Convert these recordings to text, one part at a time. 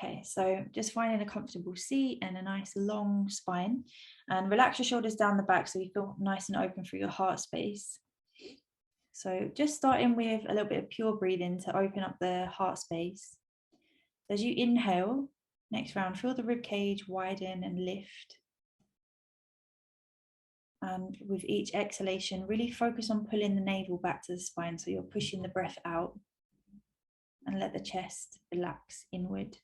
Okay, so just finding a comfortable seat and a nice long spine, and relax your shoulders down the back so you feel nice and open through your heart space. So just starting with a little bit of pure breathing to open up the heart space. As you inhale, next round, feel the rib cage widen and lift. And with each exhalation, really focus on pulling the navel back to the spine so you're pushing the breath out, and let the chest relax inward.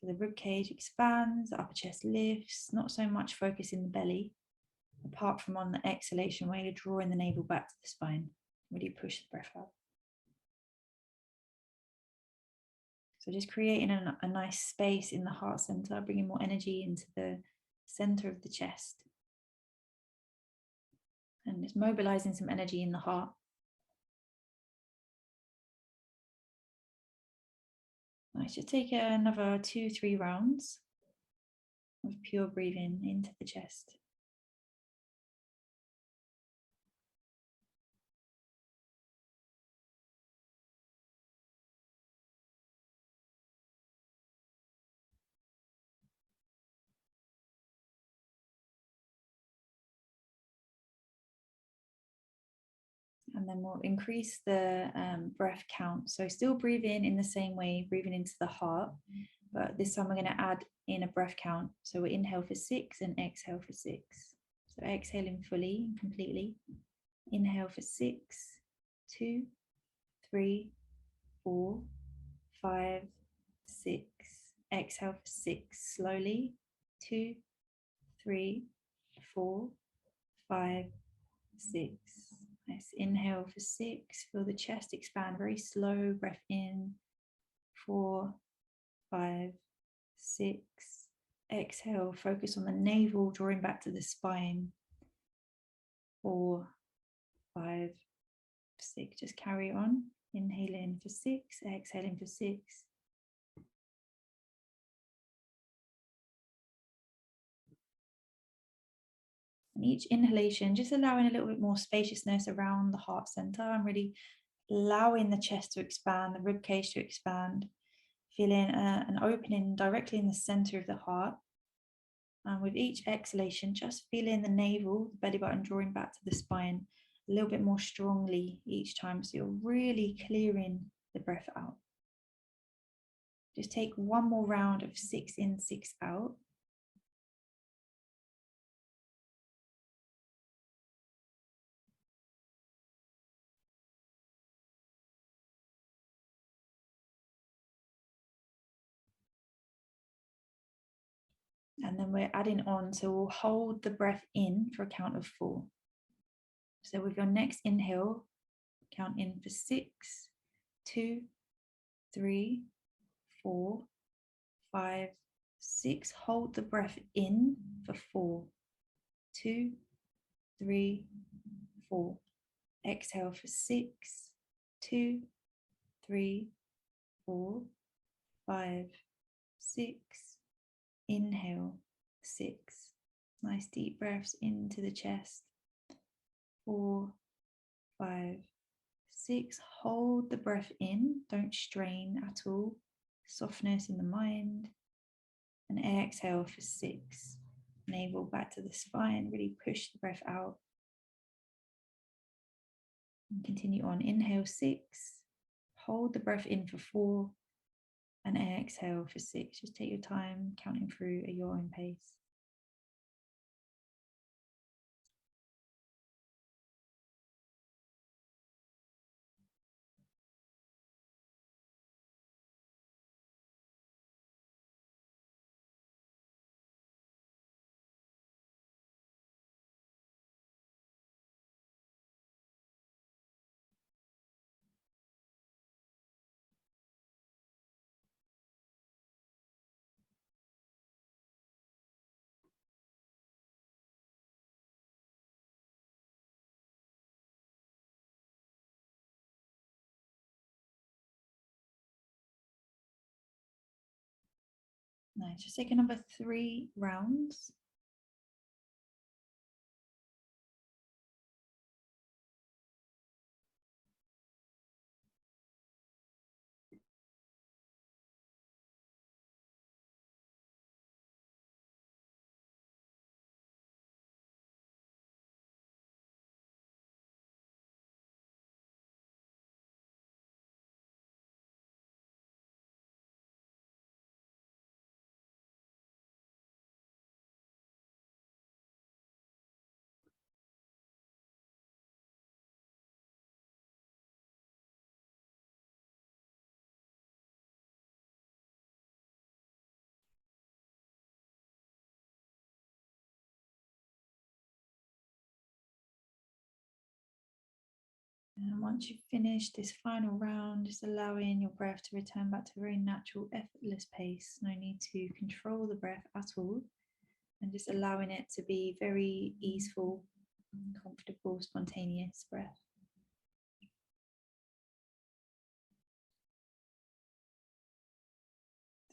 So the rib cage expands, the upper chest lifts, not so much focus in the belly, apart from on the exhalation where you're drawing the navel back to the spine. Really push the breath out. So just creating a nice space in the heart center, bringing more energy into the center of the chest. And just mobilizing some energy in the heart. Nice, just take another 2-3 rounds of pure breathing into the chest. And then we'll increase the breath count. So still breathe in the same way, breathing into the heart, but this time we're going to add in a breath count. So we inhale for 6 and exhale for 6. So exhaling fully and completely. Inhale for 6, 2, 3, 4, 5, 6. Exhale for 6 slowly. 2, 3, 4, 5, 6. Nice. Inhale for 6. Feel the chest expand. Very slow breath in. 4, 5, 6. Exhale. Focus on the navel, drawing back to the spine. 4, 5, 6. Just carry on. Inhaling for 6. Exhaling for 6. And each inhalation, just allowing a little bit more spaciousness around the heart center and really allowing the chest to expand, the rib cage to expand, feeling an opening directly in the center of the heart. And with each exhalation, just feeling the navel, the belly button drawing back to the spine a little bit more strongly each time. So you're really clearing the breath out. Just take one more round of 6 in, 6 out. And then we're adding on, so we'll hold the breath in for a count of 4. So with your next inhale, count in for 6, 2, 3, 4, 5, 6. Hold the breath in for 4, 2, 3, 4. Exhale for 6, 2, 3, 4, 5, 6. Inhale, 6. Nice deep breaths into the chest. 4, 5, 6. Hold the breath in. Don't strain at all. Softness in the mind. And exhale for 6. Navel back to the spine. Really push the breath out. And continue on. Inhale 6. Hold the breath in for 4. And exhale for 6. Just take your time counting through at your own pace. Nice. Just take another 3 rounds. And once you've finished this final round, just allowing your breath to return back to a very natural, effortless pace. No need to control the breath at all, and just allowing it to be very easeful, comfortable, spontaneous breath.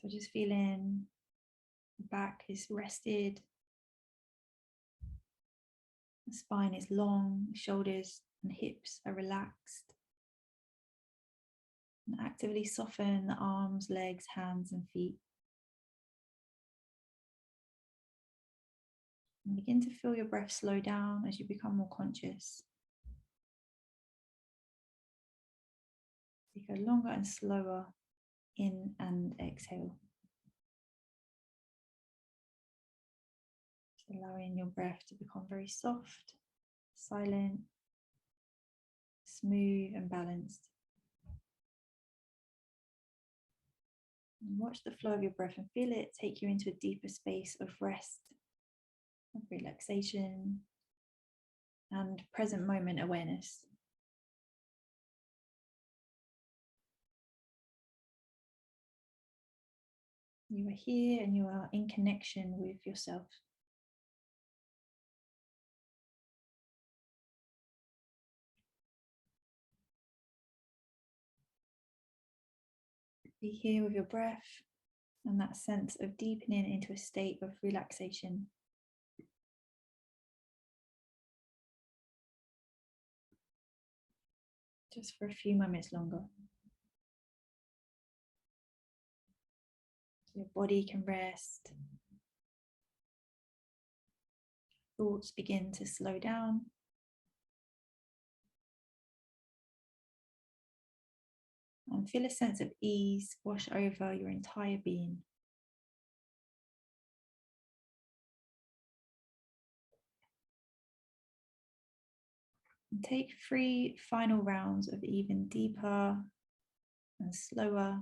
So just feeling the back is rested, the spine is long, shoulders and hips are relaxed. And actively soften the arms, legs, hands and feet. And begin to feel your breath slow down as you become more conscious. You go longer and slower in and exhale. Just allowing your breath to become very soft, silent, smooth and balanced. And watch the flow of your breath and feel it take you into a deeper space of rest, of relaxation, and present moment awareness. You are here and you are in connection with yourself. Be here with your breath and that sense of deepening into a state of relaxation. Just for a few moments longer. So your body can rest. Thoughts begin to slow down. And feel a sense of ease wash over your entire being. And take 3 final rounds of even deeper and slower,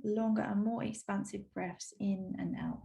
longer and more expansive breaths in and out.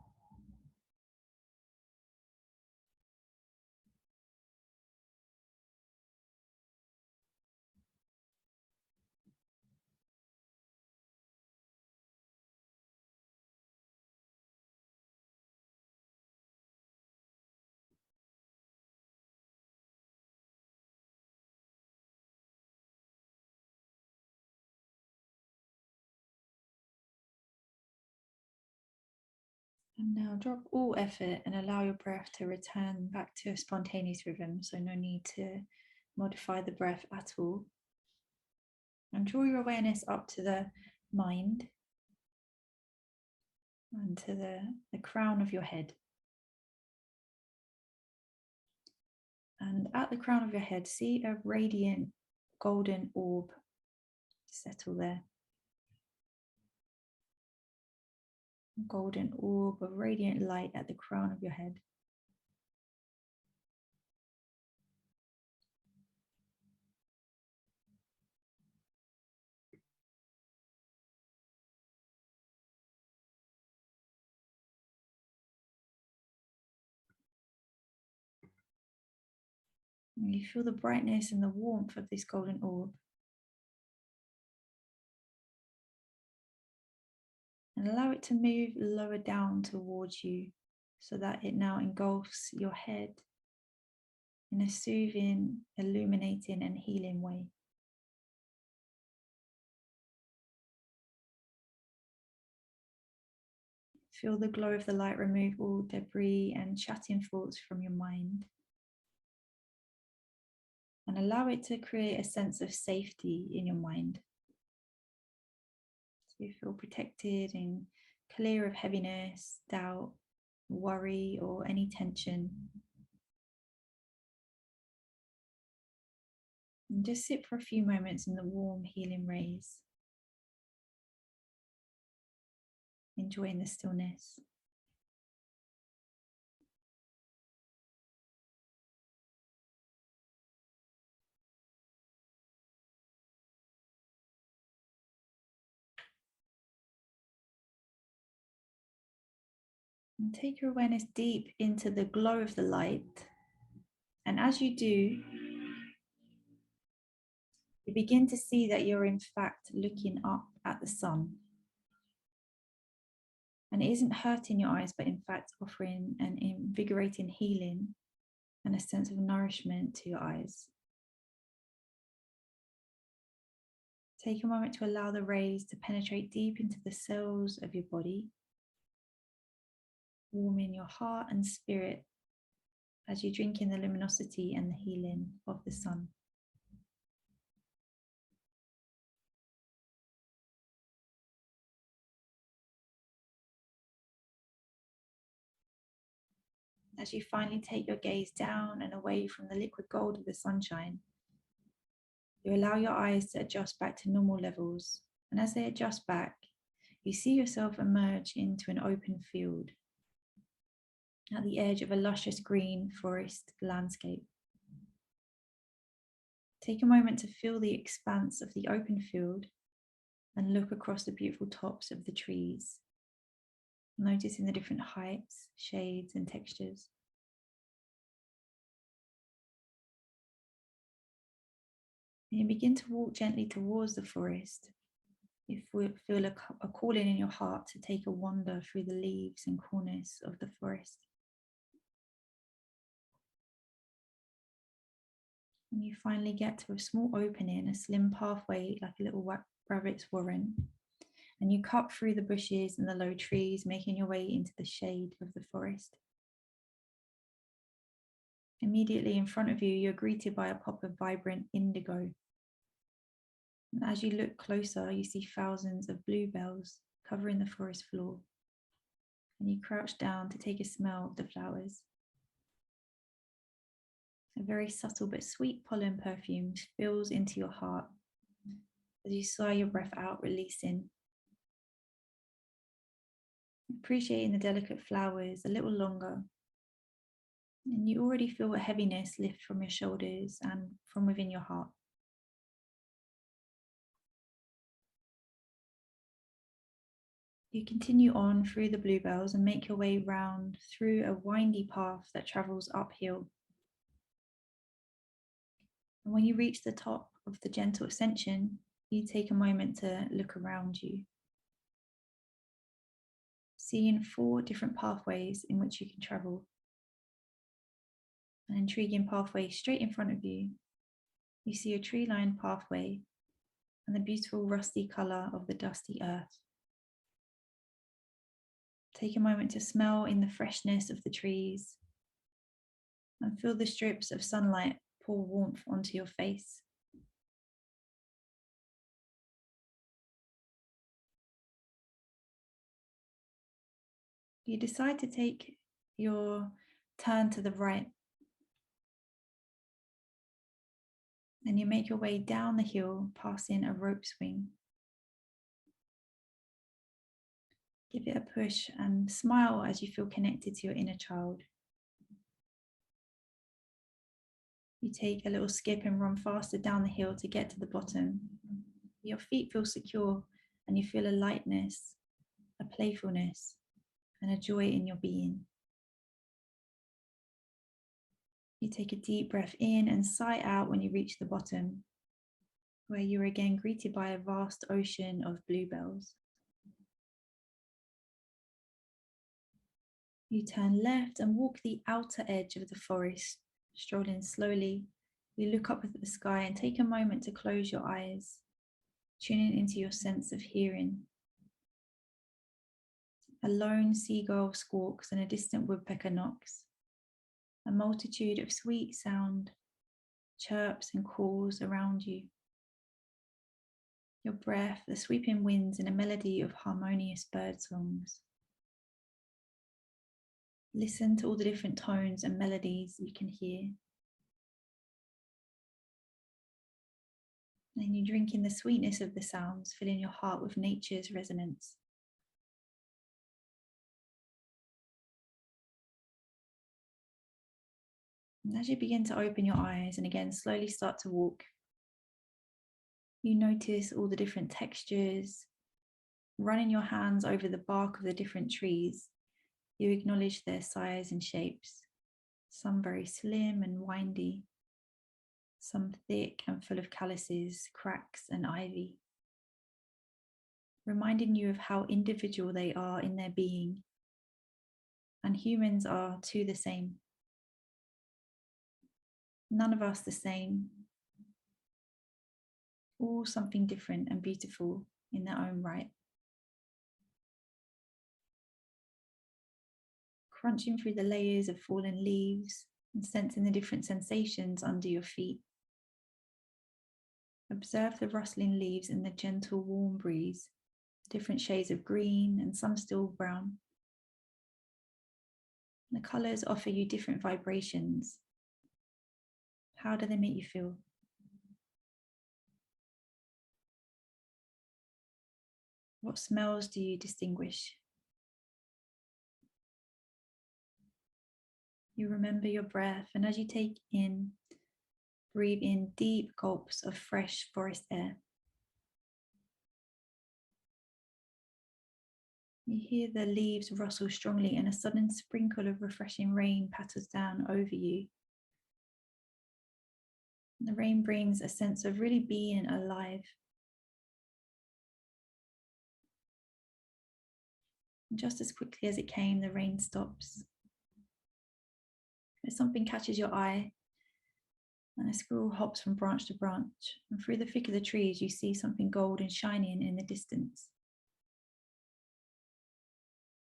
And now drop all effort and allow your breath to return back to a spontaneous rhythm. So no need to modify the breath at all. And draw your awareness up to the mind and to the crown of your head. And at the crown of your head, see a radiant golden orb settle there. A golden orb of radiant light at the crown of your head. And you feel the brightness and the warmth of this golden orb. And allow it to move lower down towards you so that it now engulfs your head in a soothing, illuminating and healing way. Feel the glow of the light remove all debris and chatting thoughts from your mind. And allow it to create a sense of safety in your mind. So you feel protected and clear of heaviness, doubt, worry, or any tension. And just sit for a few moments in the warm, healing rays, enjoying the stillness. And take your awareness deep into the glow of the light. And as you do, you begin to see that you're in fact looking up at the sun. And it isn't hurting your eyes, but in fact offering an invigorating healing and a sense of nourishment to your eyes. Take a moment to allow the rays to penetrate deep into the cells of your body, warming your heart and spirit as you drink in the luminosity and the healing of the sun. As you finally take your gaze down and away from the liquid gold of the sunshine, you allow your eyes to adjust back to normal levels. And as they adjust back, you see yourself emerge into an open field at the edge of a luscious green forest landscape. Take a moment to feel the expanse of the open field and look across the beautiful tops of the trees, noticing the different heights, shades, and textures. And you begin to walk gently towards the forest. You feel a calling in your heart to take a wander through the leaves and corners of the forest. And you finally get to a small opening, a slim pathway like a little rabbit's warren. And you cut through the bushes and the low trees, making your way into the shade of the forest. Immediately in front of you, you're greeted by a pop of vibrant indigo. And as you look closer, you see thousands of bluebells covering the forest floor. And you crouch down to take a smell of the flowers. A very subtle but sweet pollen perfume fills into your heart as you sigh your breath out, releasing. Appreciating the delicate flowers a little longer. And you already feel a heaviness lift from your shoulders and from within your heart. You continue on through the bluebells and make your way round through a windy path that travels uphill. And when you reach the top of the gentle ascension, you take a moment to look around you, seeing 4 different pathways in which you can travel. An intriguing pathway straight in front of you. You see a tree-lined pathway and the beautiful rusty colour of the dusty earth. Take a moment to smell in the freshness of the trees and feel the strips of sunlight pour warmth onto your face. You decide to take your turn to the right and you make your way down the hill, passing a rope swing. Give it a push and smile as you feel connected to your inner child. You take a little skip and run faster down the hill to get to the bottom. Your feet feel secure and you feel a lightness, a playfulness, and a joy in your being. You take a deep breath in and sigh out when you reach the bottom, where you're again greeted by a vast ocean of bluebells. You turn left and walk the outer edge of the forest, strolling slowly. You look up at the sky and take a moment to close your eyes, tuning into your sense of hearing. A lone seagull squawks and a distant woodpecker knocks. A multitude of sweet sound chirps and calls around you. Your breath, the sweeping winds, and a melody of harmonious bird songs. Listen to all the different tones and melodies you can hear. And you drink in the sweetness of the sounds, filling your heart with nature's resonance. And as you begin to open your eyes and again slowly start to walk, you notice all the different textures, running your hands over the bark of the different trees. You acknowledge their size and shapes, some very slim and windy, some thick and full of calluses, cracks, and ivy, reminding you of how individual they are in their being, and humans are too the same. None of us the same, all something different and beautiful in their own right. Crunching through the layers of fallen leaves and sensing the different sensations under your feet. Observe the rustling leaves and the gentle warm breeze, different shades of green and some still brown. The colours offer you different vibrations. How do they make you feel? What smells do you distinguish? You remember your breath, and as you take in, breathe in deep gulps of fresh forest air. You hear the leaves rustle strongly, and a sudden sprinkle of refreshing rain patters down over you. The rain brings a sense of really being alive. And just as quickly as it came, the rain stops. As something catches your eye, and a squirrel hops from branch to branch, and through the thick of the trees you see something golden shining in the distance.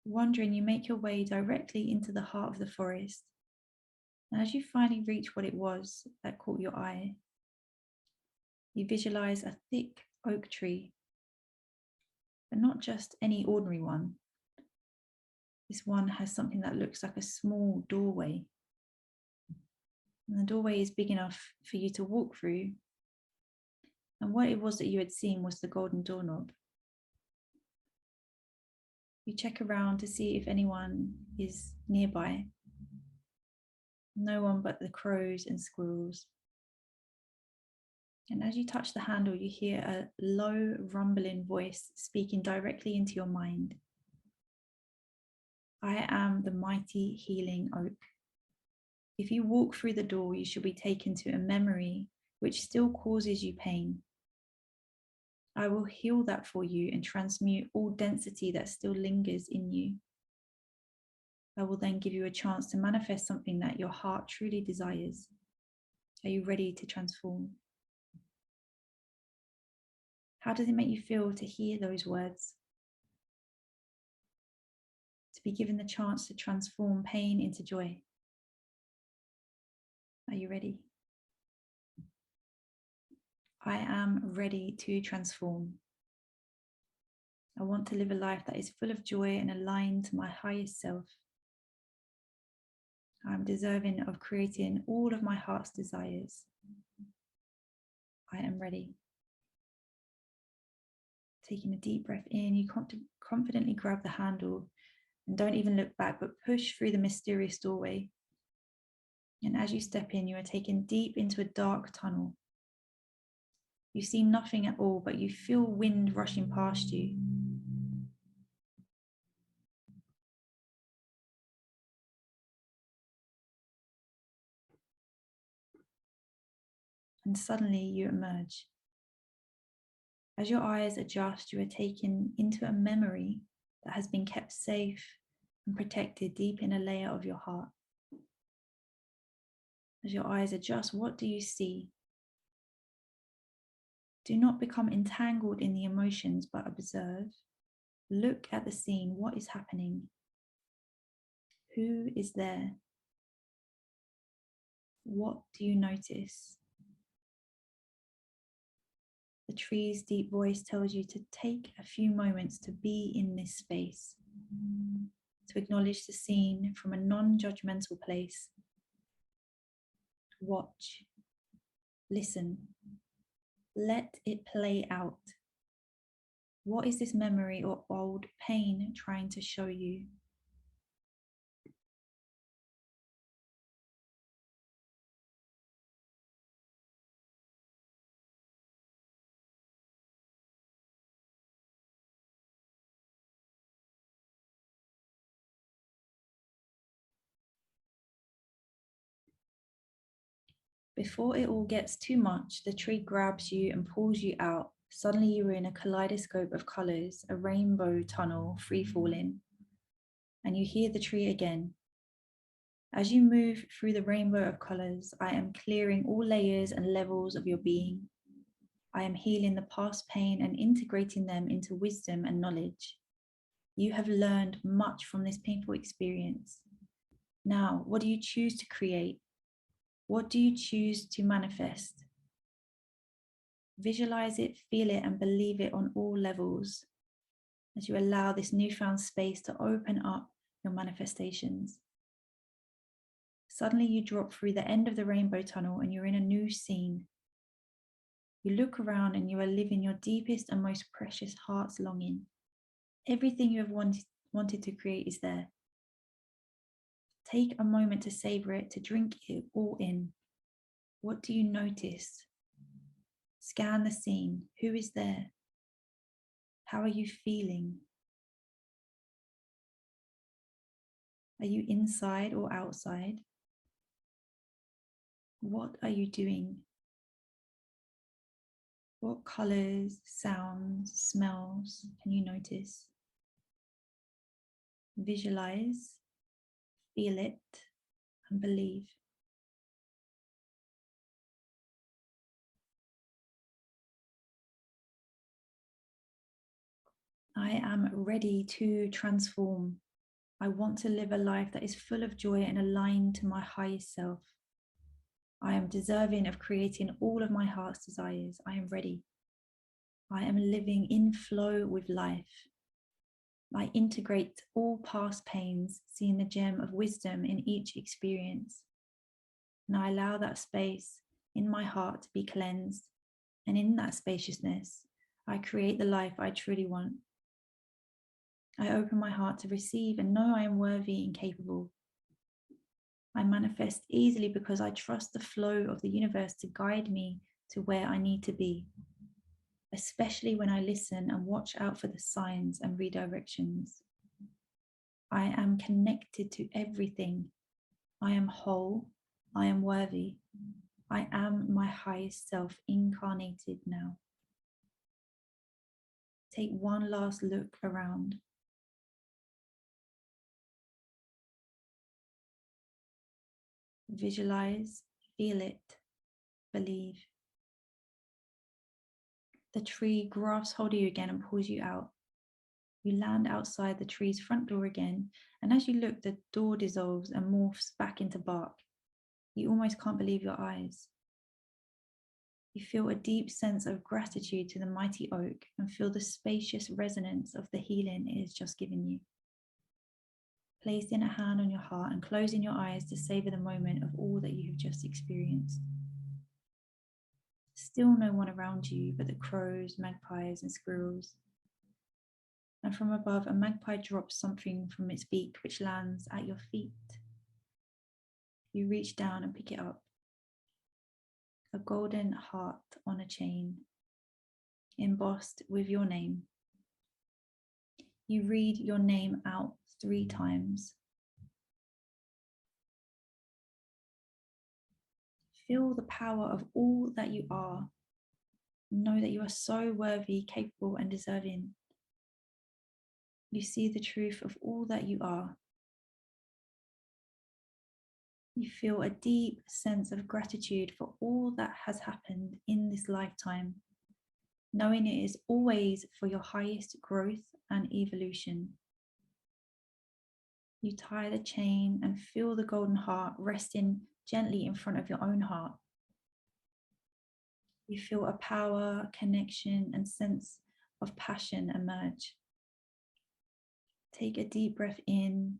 Wondering, you make your way directly into the heart of the forest, and as you finally reach what it was that caught your eye, you visualize a thick oak tree, but not just any ordinary one. This one has something that looks like a small doorway, and the doorway is big enough for you to walk through, and what it was that you had seen was the golden doorknob. You check around to see if anyone is nearby. No one but the crows and squirrels. And as you touch the handle, you hear a low, rumbling voice speaking directly into your mind. I am the mighty healing oak. If you walk through the door, you shall be taken to a memory which still causes you pain. I will heal that for you and transmute all density that still lingers in you. I will then give you a chance to manifest something that your heart truly desires. Are you ready to transform? How does it make you feel to hear those words? To be given the chance to transform pain into joy. Are you ready? I am ready to transform. I want to live a life that is full of joy and aligned to my highest self. I'm deserving of creating all of my heart's desires. I am ready. Taking a deep breath in, you confidently grab the handle and don't even look back, but push through the mysterious doorway. And as you step in, you are taken deep into a dark tunnel. You see nothing at all, but you feel wind rushing past you. And suddenly you emerge. As your eyes adjust, you are taken into a memory that has been kept safe and protected deep in a layer of your heart. As your eyes adjust, what do you see? Do not become entangled in the emotions, but observe. Look at the scene. What is happening? Who is there? What do you notice? The tree's deep voice tells you to take a few moments to be in this space, to acknowledge the scene from a non-judgmental place. Watch, listen, let it play out. What is this memory or old pain trying to show you? Before it all gets too much, the tree grabs you and pulls you out. Suddenly you are in a kaleidoscope of colours, a rainbow tunnel free falling, and you hear the tree again. As you move through the rainbow of colours, I am clearing all layers and levels of your being. I am healing the past pain and integrating them into wisdom and knowledge. You have learned much from this painful experience. Now, what do you choose to create? What do you choose to manifest? Visualize it, feel it, and believe it on all levels as you allow this newfound space to open up your manifestations. Suddenly you drop through the end of the rainbow tunnel and you're in a new scene. You look around and you are living your deepest and most precious heart's longing. Everything you have wanted to create is there. Take a moment to savor it, to drink it all in. What do you notice? Scan the scene. Who is there? How are you feeling? Are you inside or outside? What are you doing? What colors, sounds, smells can you notice? Visualize, feel it, and believe. I am ready to transform. I want to live a life that is full of joy and aligned to my highest self. I am deserving of creating all of my heart's desires. I am ready. I am living in flow with life. I integrate all past pains, seeing the gem of wisdom in each experience. And I allow that space in my heart to be cleansed. And in that spaciousness, I create the life I truly want. I open my heart to receive and know I am worthy and capable. I manifest easily because I trust the flow of the universe to guide me to where I need to be, especially when I listen and watch out for the signs and redirections. I am connected to everything. I am whole. I am worthy. I am my highest self incarnated now. Take one last look around. Visualize, feel it, believe. The tree grasps hold of you again and pulls you out. You land outside the tree's front door again, and as you look, the door dissolves and morphs back into bark. You almost can't believe your eyes. You feel a deep sense of gratitude to the mighty oak and feel the spacious resonance of the healing it has just given you. Placing a hand on your heart and closing your eyes to savor the moment of all that you have just experienced. Still no one around you but the crows, magpies, and squirrels. And from above, a magpie drops something from its beak, which lands at your feet. You reach down and pick it up. A golden heart on a chain, embossed with your name. You read your name out 3 times. Feel the power of all that you are. Know that you are so worthy, capable, and deserving. You see the truth of all that you are. You feel a deep sense of gratitude for all that has happened in this lifetime, knowing it is always for your highest growth and evolution. You tie the chain and feel the golden heart resting gently in front of your own heart. You feel a power, connection, and sense of passion emerge. Take a deep breath in,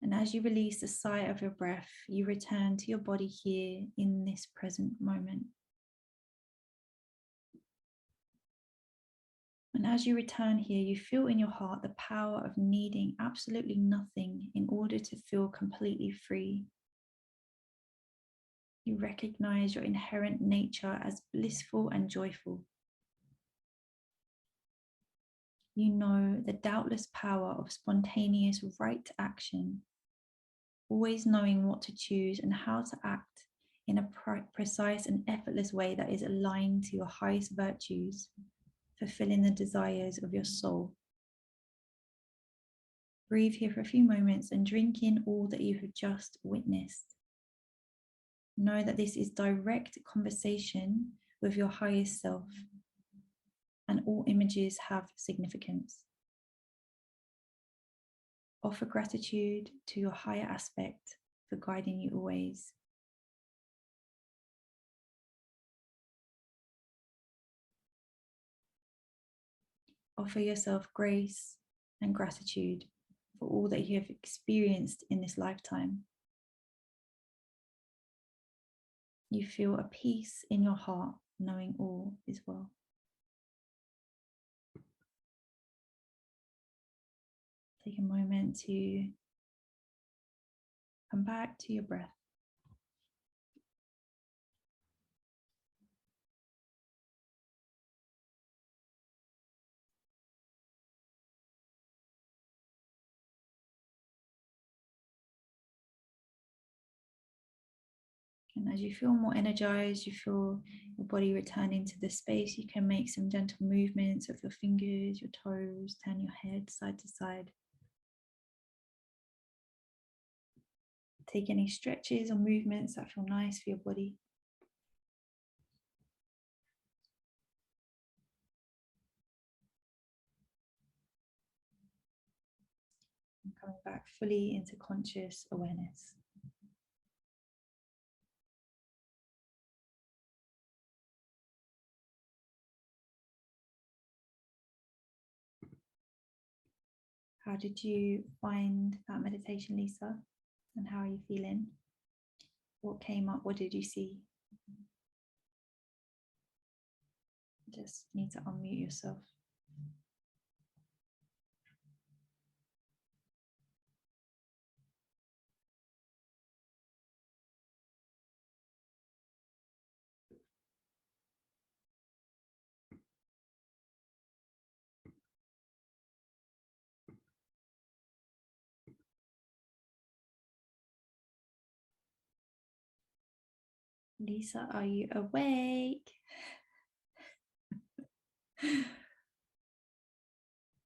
and as you release the sigh of your breath, you return to your body here in this present moment. And as you return here, you feel in your heart the power of needing absolutely nothing in order to feel completely free. You recognize your inherent nature as blissful and joyful. You know the doubtless power of spontaneous right action, always knowing what to choose and how to act in a precise and effortless way that is aligned to your highest virtues, fulfilling the desires of your soul. Breathe here for a few moments and drink in all that you have just witnessed. Know that this is direct conversation with your highest self, and all images have significance. Offer gratitude to your higher aspect for guiding you always. Offer yourself grace and gratitude for all that you have experienced in this lifetime. You feel a peace in your heart, knowing all is well. Take a moment to come back to your breath. And as you feel more energized, you feel your body returning to the space, you can make some gentle movements of your fingers, your toes, turn your head side to side. Take any stretches or movements that feel nice for your body. And coming back fully into conscious awareness. How did you find that meditation, Lisa? And how are you feeling? What came up? What did you see? Just need to unmute yourself. Lisa, are you awake?